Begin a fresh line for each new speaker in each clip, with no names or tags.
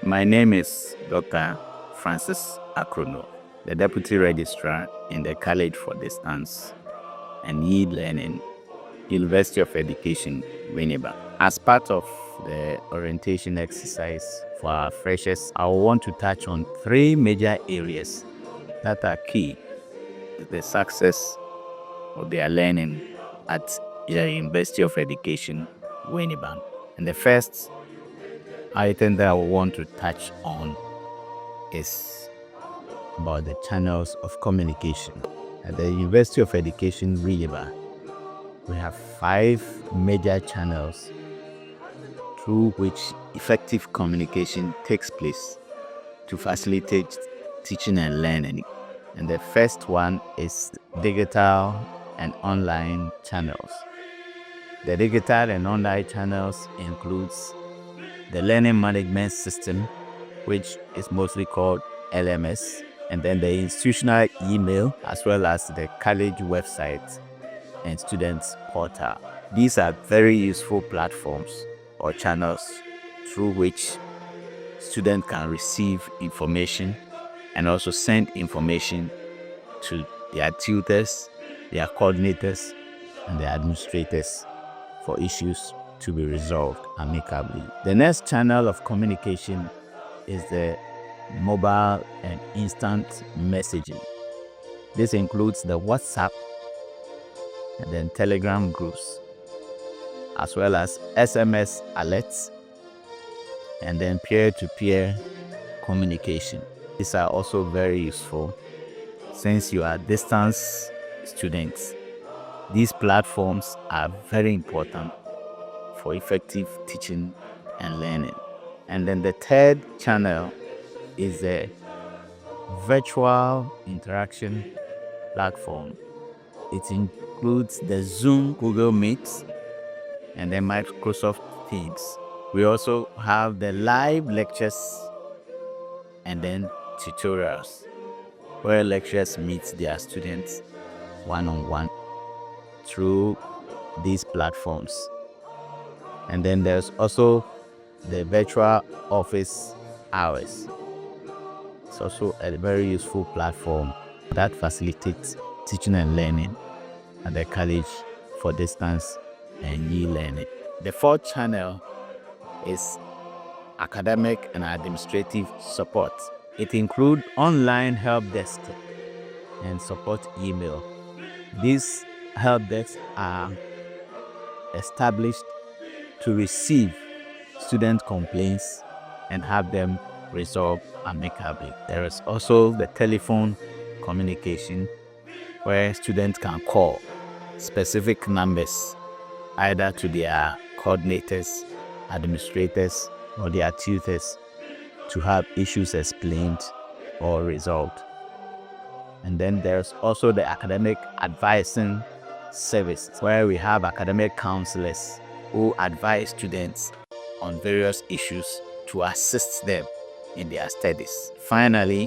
My name is Dr. Francis AKRONO, the Deputy Registrar in the College for Distance and E-Learning, University of Education, Winneba. As part of the orientation exercise for our freshers, I want to touch on 3 major areas that are key to the success of their learning at the University of Education, Winneba. And the first item that I want to touch on is about the channels of communication. At the University of Education, Winneba, we have 5 major channels through which effective communication takes place to facilitate teaching and learning. And the first one is digital and online channels. The digital and online channels includes the learning management system, which is mostly called LMS, and then the institutional email, as well as the college website and students portal. These are very useful platforms or channels through which students can receive information and also send information to their tutors, their coordinators, and their administrators for issues to be resolved amicably. The next channel of communication is the mobile and instant messaging. This includes the WhatsApp and then Telegram groups, as well as SMS alerts, and then peer-to-peer communication. These are also very useful since you are distance students. These platforms are very important for effective teaching and learning. And then the third channel is the virtual interaction platform. It includes the Zoom, Google Meet, and then Microsoft Teams. We also have the live lectures and then tutorials, where lecturers meet their students one-on-one through these platforms. And then there's also the virtual office hours. It's also a very useful platform that facilitates teaching and learning at the College for Distance and E-Learning. The fourth channel is academic and administrative support. It includes online help desk and support email. These help desks are established to receive student complaints and have them resolved amicably. There is also the telephone communication, where students can call specific numbers either to their coordinators, administrators, or their tutors to have issues explained or resolved. And then there's also the academic advising service, where we have academic counselors who advise students on various issues to assist them in their studies. Finally,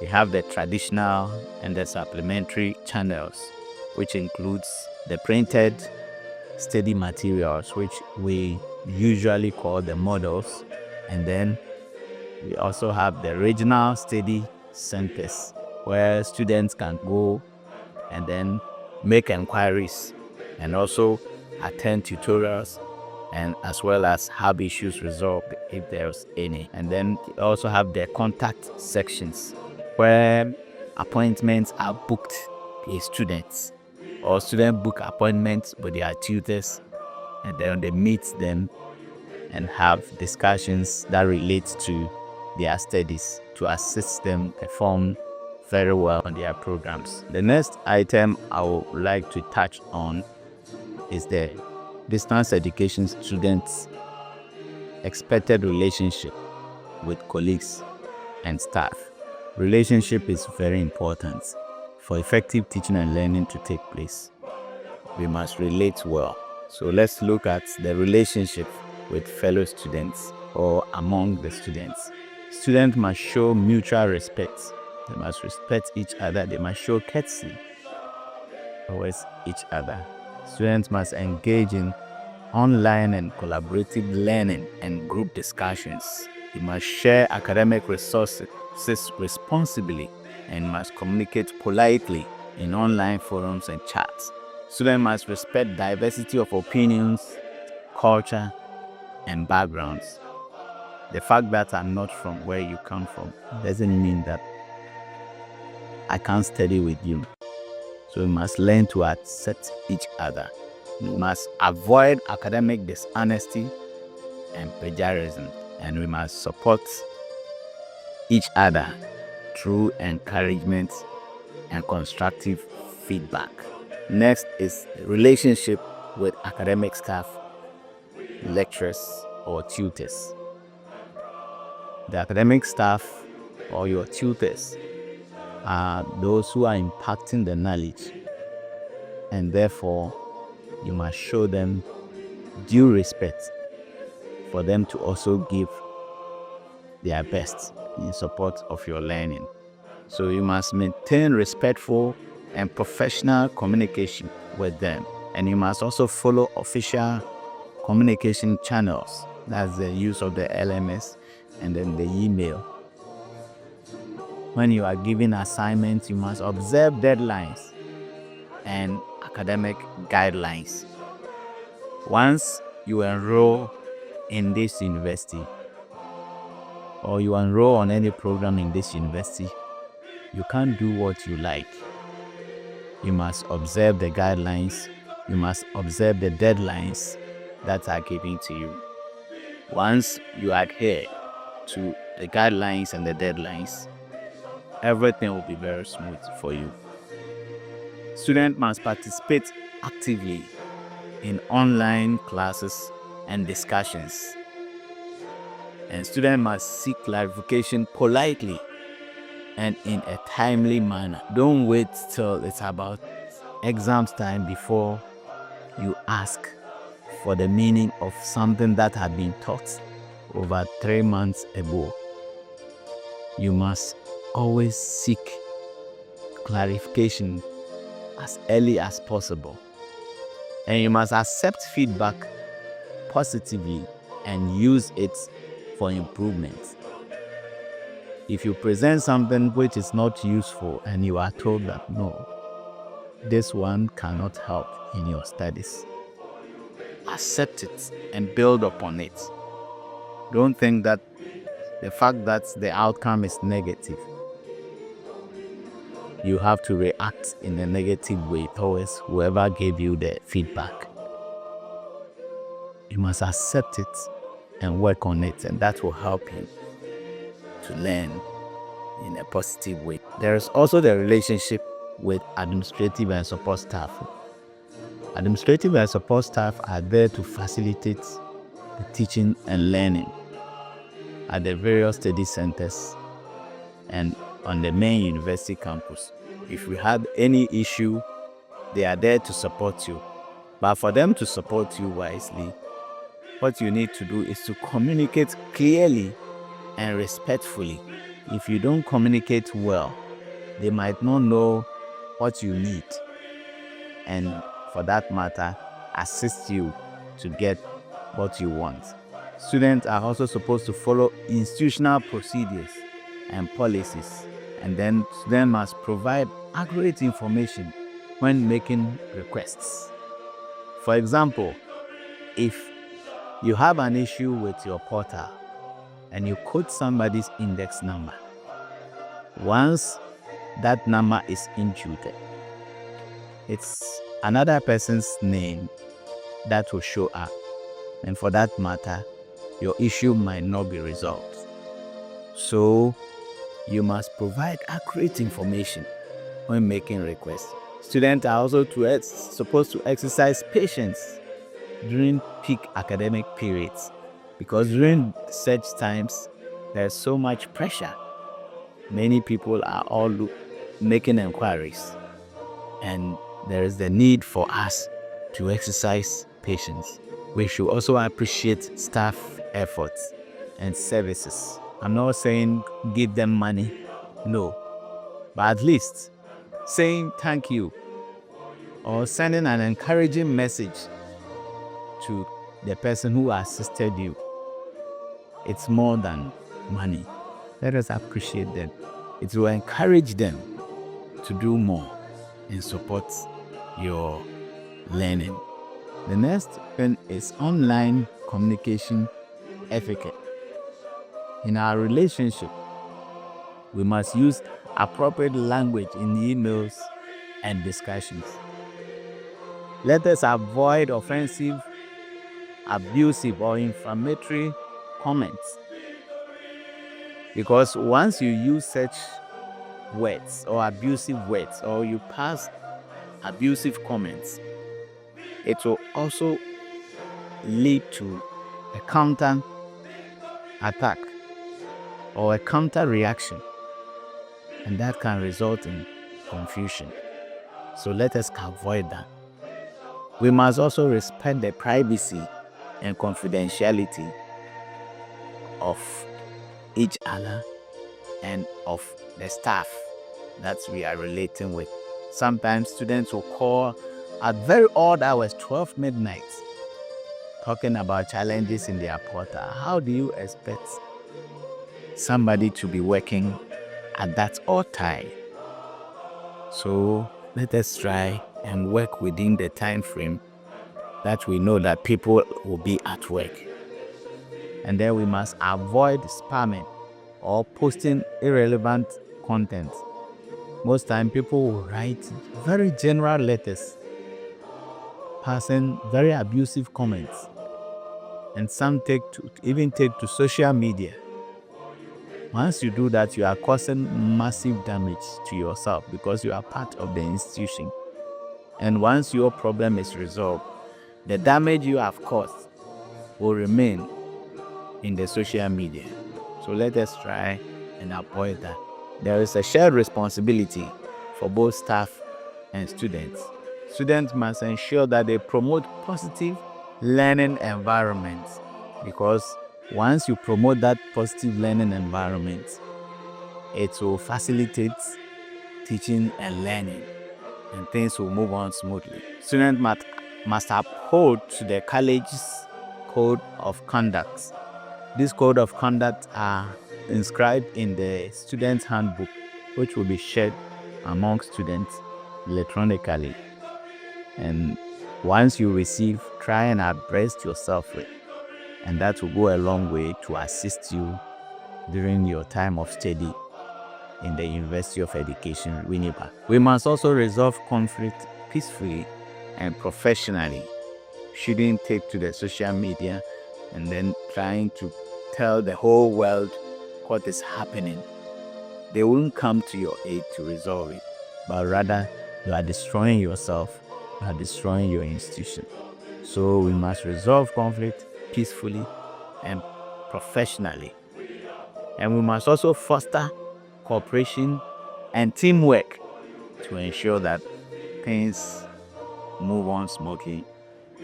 we have the traditional and the supplementary channels, which includes the printed study materials, which we usually call the models. And then we also have the regional study centers, where students can go and then make inquiries and also attend tutorials, and as well as have issues resolved if there's any. And then we also have the contact sections, where appointments are booked with students, or students book appointments with their tutors, and then they meet them and have discussions that relate to their studies to assist them perform very well on their programs. The next item I would like to touch on is the distance education students' expected relationship with colleagues and staff. Relationship is very important for effective teaching and learning to take place. We must relate well. So let's look at the relationship with fellow students or among the students. Students must show mutual respect. They must respect each other. They must show courtesy towards each other. Students must engage in online and collaborative learning and group discussions. You must share academic resources responsibly and must communicate politely in online forums and chats. Students must respect diversity of opinions, culture, and backgrounds. The fact that I'm not from where you come from doesn't mean that I can't study with you. So we must learn to accept each other. We must avoid academic dishonesty and plagiarism, and we must support each other through encouragement and constructive feedback. Next is relationship with academic staff, lecturers, or tutors. The academic staff or your tutors are those who are impacting the knowledge, and therefore you must show them due respect for them to also give their best in support of your learning. So you must maintain respectful and professional communication with them, and you must also follow official communication channels. That's the use of the LMS and then the email. When you are giving assignments, you must observe deadlines and academic guidelines. Once you enroll in this university or you enroll on any program in this university, you can't do what you like. You must observe the guidelines. You must observe the deadlines that are given to you. Once you adhere to the guidelines and the deadlines, everything will be very smooth for you. Students must participate actively in online classes and discussions. And students must seek clarification politely and in a timely manner. Don't wait till it's about exams time before you ask for the meaning of something that had been taught over 3 months ago. You must always seek clarification as early as possible. And you must accept feedback positively and use it for improvement. If you present something which is not useful and you are told that no, this one cannot help in your studies, accept it and build upon it. Don't think that the fact that the outcome is negative, you have to react in a negative way towards whoever gave you the feedback. You must accept it and work on it, and that will help you to learn in a positive way. There is also the relationship with administrative and support staff. Administrative and support staff are there to facilitate the teaching and learning at the various study centers and on the main university campus. If you have any issue, they are there to support you. But for them to support you wisely, what you need to do is to communicate clearly and respectfully. If you don't communicate well, they might not know what you need, and for that matter, assist you to get what you want. Students are also supposed to follow institutional procedures and policies, and then students must provide accurate information when making requests. For example, if you have an issue with your portal and you quote somebody's index number, once that number is imputed, it's another person's name that will show up, and for that matter, your issue might not be resolved. So you must provide accurate information when making requests. Students are also supposed to exercise patience during peak academic periods, because during such times there's so much pressure. Many people are all making inquiries, and there is the need for us to exercise patience. We should also appreciate staff efforts and services. I'm not saying give them money, no, but at least saying thank you or sending an encouraging message to the person who assisted you It's more than money. Let us appreciate them. It will encourage them to do more and support your learning. The next one is online communication etiquette. In our relationship, we must use appropriate language in emails and discussions. Let us avoid offensive, abusive, or inflammatory comments. Because once you use such words or abusive words, or you pass abusive comments, it will also lead to a counter attack or a counter reaction, and that can result in confusion. So let us avoid that. We must also respect the privacy and confidentiality of each other and of the staff that we are relating with. Sometimes students will call at very odd hours, 12 midnight, talking about challenges in their portal. How do you expect somebody to be working at that odd time? So let us try and work within the time frame that we know that people will be at work. And then we must avoid spamming or posting irrelevant content. Most time people will write very general letters, passing very abusive comments, and some even take to social media. Once you do that, you are causing massive damage to yourself because you are part of the institution. And once your problem is resolved, the damage you have caused will remain in the social media. So let us try and avoid that. There is a shared responsibility for both staff and students. Students must ensure that they promote positive learning environments, because once you promote that positive learning environment, it will facilitate teaching and learning, and things will move on smoothly. Students must uphold to the college's code of conduct. This code of conduct are inscribed in the student's handbook, which will be shared among students electronically. And once you receive, try and abreast yourself with, and that will go a long way to assist you during your time of study in the University of Education, Winnipeg. We must also resolve conflict peacefully and professionally. Shouldn't take to the social media and then trying to tell the whole world what is happening. They won't come to your aid to resolve it, but rather you are destroying yourself, you are destroying your institution. So we must resolve conflict peacefully and professionally. And we must also foster cooperation and teamwork to ensure that things move on smoothly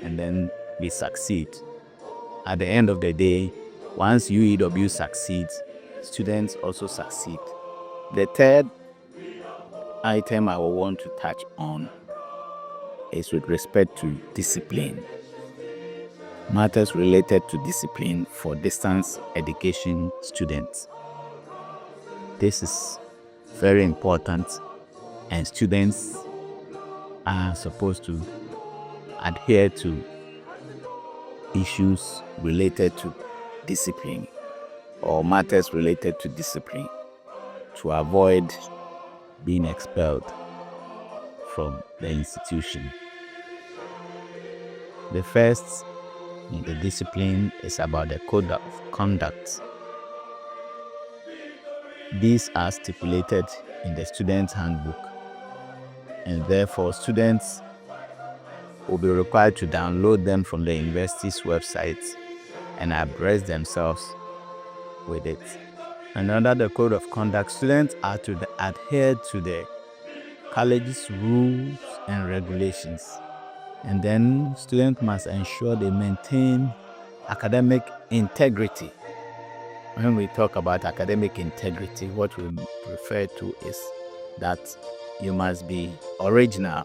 and then we succeed. At the end of the day, once UEW succeeds, students also succeed. The third item I will want to touch on is with respect to discipline. Matters related to discipline for distance education students. This is very important, and students are supposed to adhere to issues related to discipline or matters related to discipline to avoid being expelled from the institution. The first in the discipline is about the code of conduct. These are stipulated in the student's handbook, and therefore students will be required to download them from the university's website and abreast themselves with it. And under the code of conduct, students are to adhere to the college's rules and regulations. And then students must ensure they maintain academic integrity. When we talk about academic integrity, what we refer to is that you must be original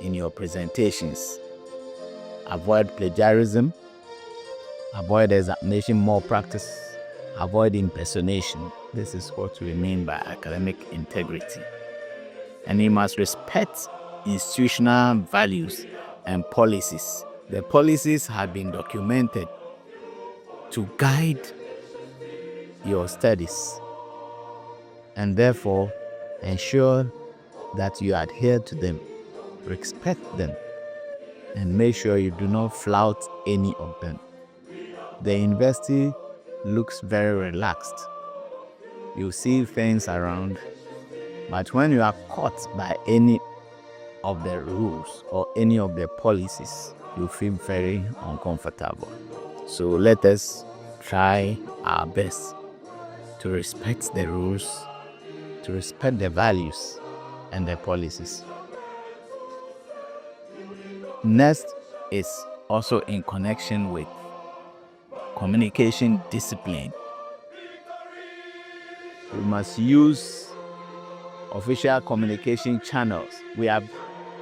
in your presentations. Avoid plagiarism, avoid examination malpractice, avoid impersonation. This is what we mean by academic integrity. And he must respect institutional values and policies. The policies have been documented to guide your studies, and therefore ensure that you adhere to them, respect them, and make sure you do not flout any of them. The university looks very relaxed. You see things around, but when you are caught by any of the rules or any of the policies, you feel very uncomfortable. So let us try our best to respect the rules, to respect the values and the policies. Next is also in connection with communication discipline. We must use official communication channels. We have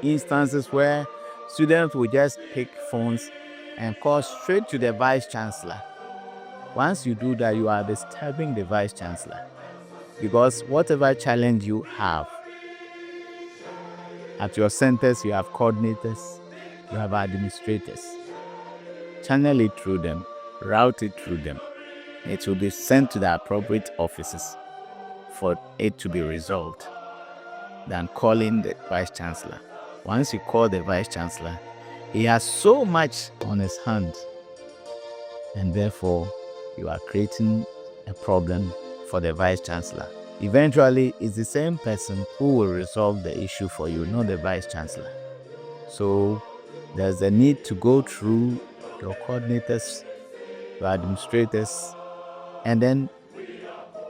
instances where students will just pick phones and call straight to the Vice Chancellor. Once you do that, you are disturbing the Vice Chancellor, because whatever challenge you have at your centers, you have coordinators, you have administrators. Channel it through them, route it through them. It will be sent to the appropriate offices for it to be resolved than calling the Vice Chancellor. Once you call the Vice Chancellor, he has so much on his hands, and therefore you are creating a problem for the Vice Chancellor. Eventually, it's the same person who will resolve the issue for you, not the Vice Chancellor. So there's a need to go through your coordinators, your administrators, and then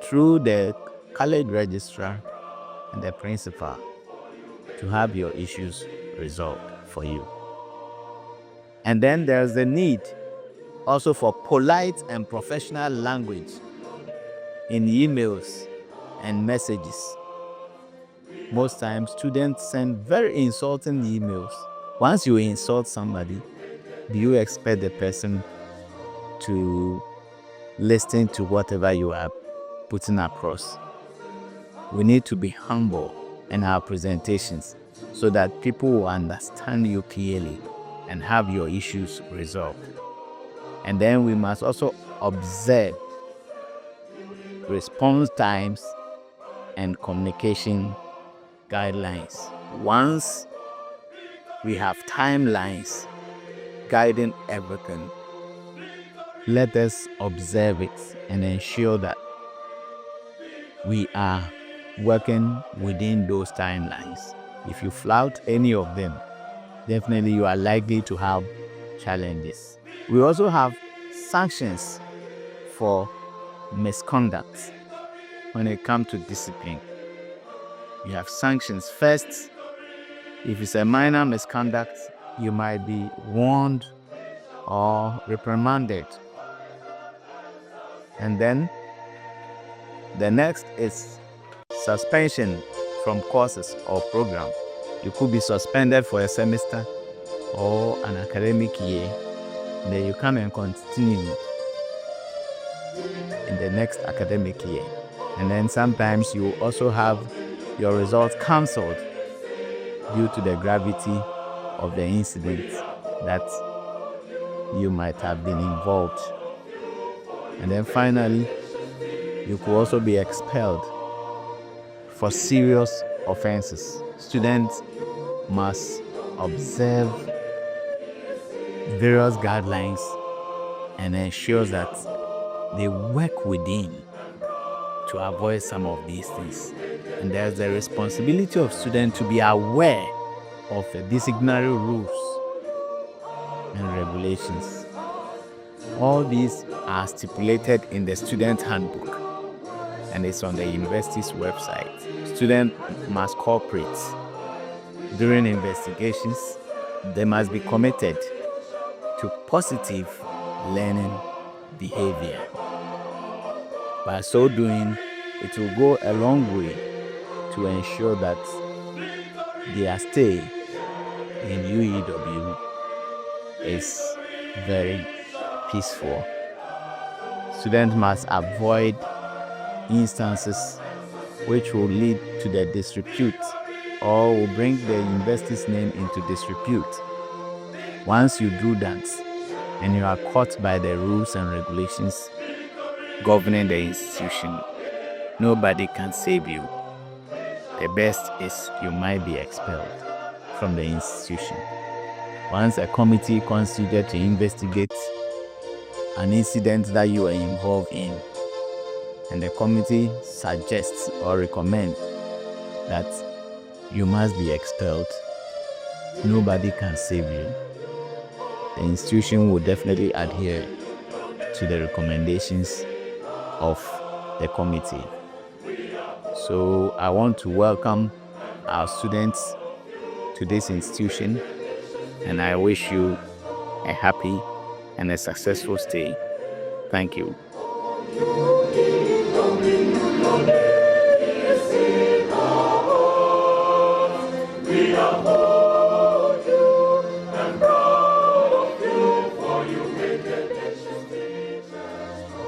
through the college registrar and the principal to have your issues resolved for you. And then there's the need also for polite and professional language in emails and messages. Most times, students send very insulting emails. Once you insult somebody, do you expect the person to listen to whatever you are putting across? We need to be humble in our presentations so that people will understand you clearly and have your issues resolved. And then we must also observe response times and communication guidelines. Once we have timelines guiding everything, let us observe it and ensure that we are working within those timelines. If you flout any of them, definitely you are likely to have challenges. We also have sanctions for misconduct when it comes to discipline. You have sanctions. First, if it's a minor misconduct, you might be warned or reprimanded. And then the next is suspension from courses or program. You could be suspended for a semester or an academic year. Then you come and continue in the next academic year. And then sometimes you also have your results cancelled due to the gravity of the incident that you might have been involved. And then finally, you could also be expelled for serious offenses. Students must observe various guidelines and ensure that they work within to avoid some of these things. And there's the responsibility of students to be aware of the disciplinary rules and regulations. All these are stipulated in the student handbook, and it's on the university's website. Students must cooperate. During investigations, they must be committed to positive learning behavior. By so doing, it will go a long way to ensure that their stay in UEW is very peaceful. students must avoid instances which will lead to the disrepute or will bring the university's name into disrepute. Once you do that and you are caught by the rules and regulations governing the institution, nobody can save you. The best is you might be expelled from the institution. Once a committee constituted to investigate an incident that you are involved in, and the committee suggests or recommends that you must be expelled, nobody can save you. The institution will definitely adhere to the recommendations of the committee. So I want to welcome our students to this institution, and I wish you a happy and a successful stay. Thank you. We are